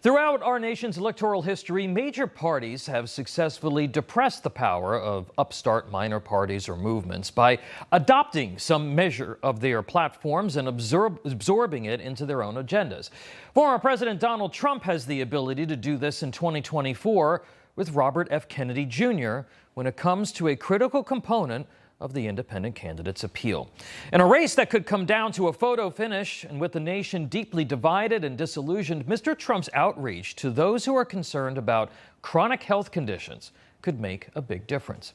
Throughout our nation's electoral history, major parties have successfully depressed the power of upstart minor parties or movements by adopting some measure of their platforms and absorbing it into their own agendas. Former President Donald Trump has the ability to do this in 2024 with Robert F. Kennedy Jr. when it comes to a critical component of the independent candidate's appeal. In a race that could come down to a photo finish, and with the nation deeply divided and disillusioned, Mr. Trump's outreach to those who are concerned about chronic health conditions could make a big difference.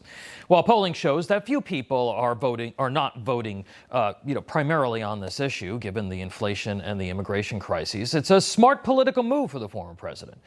While polling shows that few people are not voting primarily on this issue, given the inflation and the immigration crises, it's a smart political move for the former president.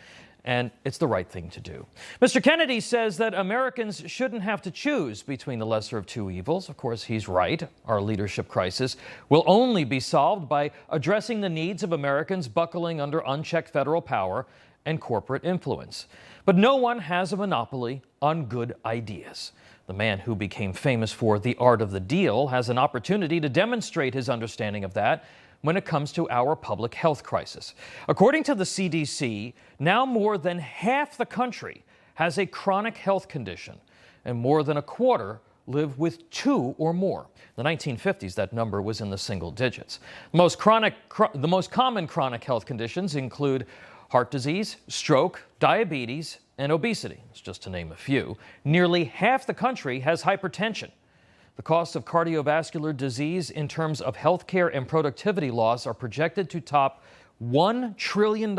And it's the right thing to do. Mr. Kennedy says that Americans shouldn't have to choose between the lesser of two evils. Of course, he's right. Our leadership crisis will only be solved by addressing the needs of Americans buckling under unchecked federal power and corporate influence. But no one has a monopoly on good ideas. The man who became famous for the art of the deal has an opportunity to demonstrate his understanding of that when it comes to our public health crisis. According to the CDC, now more than half the country has a chronic health condition, and more than a quarter live with two or more. In the 1950s, that number was in the single digits. The most common chronic health conditions include heart disease, stroke, diabetes, and obesity, just to name a few. Nearly half the country has hypertension. The costs of cardiovascular disease in terms of healthcare and productivity loss are projected to top $1 trillion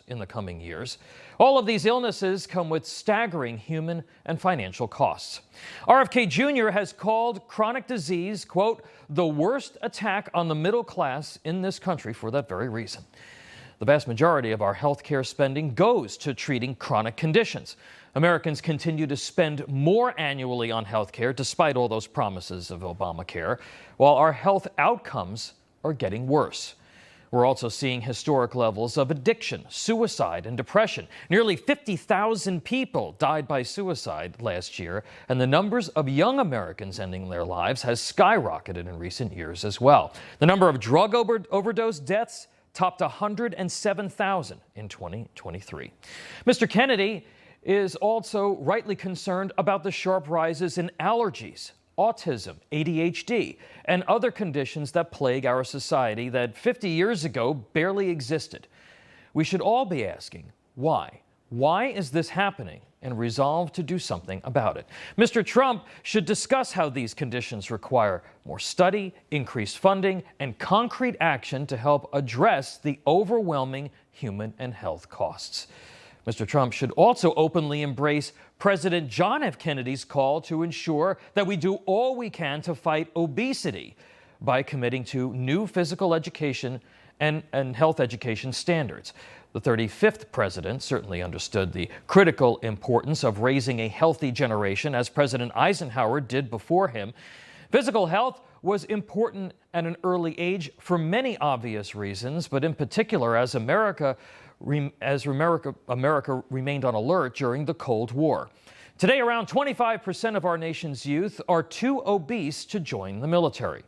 in the coming years. All of these illnesses come with staggering human and financial costs. RFK Jr. has called chronic disease, quote, the worst attack on the middle class in this country for that very reason. The vast majority of our healthcare spending goes to treating chronic conditions. Americans continue to spend more annually on healthcare despite all those promises of Obamacare, while our health outcomes are getting worse. We're also seeing historic levels of addiction, suicide, and depression. Nearly 50,000 people died by suicide last year, and the numbers of young Americans ending their lives has skyrocketed in recent years as well. The number of drug overdose deaths topped 107,000 in 2023. Mr. Kennedy is also rightly concerned about the sharp rises in allergies, autism, ADHD, and other conditions that plague our society that 50 years ago barely existed. We should all be asking, why? Why is this happening? And resolve to do something about it. Mr. Trump should discuss how these conditions require more study, increased funding, and concrete action to help address the overwhelming human and health costs. Mr. Trump should also openly embrace President John F. Kennedy's call to ensure that we do all we can to fight obesity by committing to new physical education and health education standards. The 35th president certainly understood the critical importance of raising a healthy generation, as President Eisenhower did before him. Physical health was important at an early age for many obvious reasons, but in particular as America remained on alert during the Cold War. Today, around 25% of our nation's youth are too obese to join the military.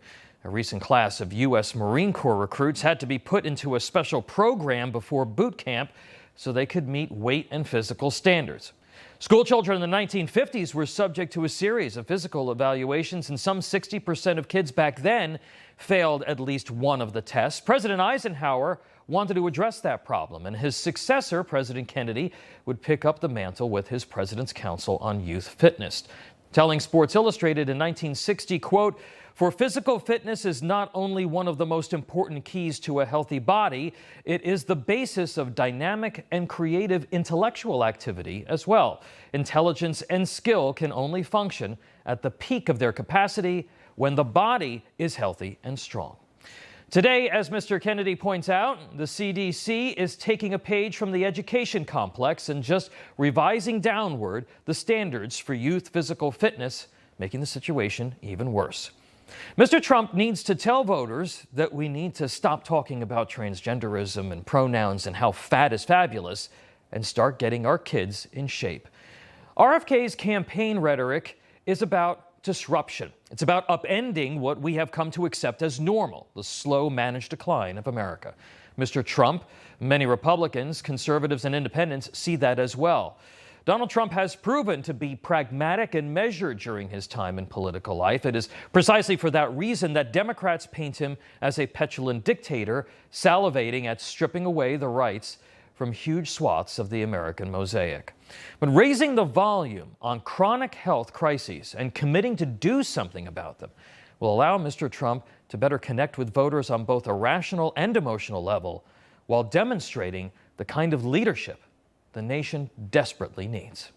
A recent class of U.S. Marine Corps recruits had to be put into a special program before boot camp so they could meet weight and physical standards. School children in the 1950s were subject to a series of physical evaluations, and some 60% of kids back then failed at least one of the tests. President Eisenhower wanted to address that problem, and his successor, President Kennedy, would pick up the mantle with his President's Council on Youth Fitness. Telling Sports Illustrated in 1960, quote, for physical fitness is not only one of the most important keys to a healthy body, it is the basis of dynamic and creative intellectual activity as well. Intelligence and skill can only function at the peak of their capacity when the body is healthy and strong. Today, as Mr. Kennedy points out, the CDC is taking a page from the education complex and just revising downward the standards for youth physical fitness, making the situation even worse. Mr. Trump needs to tell voters that we need to stop talking about transgenderism and pronouns and how fat is fabulous and start getting our kids in shape. RFK's campaign rhetoric is about disruption. It's about upending what we have come to accept as normal, the slow, managed decline of America. Mr. Trump, many Republicans, conservatives, and independents see that as well. Donald Trump has proven to be pragmatic and measured during his time in political life. It is precisely for that reason that Democrats paint him as a petulant dictator, salivating at stripping away the rights from huge swaths of the American mosaic. But raising the volume on chronic health crises and committing to do something about them will allow Mr. Trump to better connect with voters on both a rational and emotional level, while demonstrating the kind of leadership the nation desperately needs.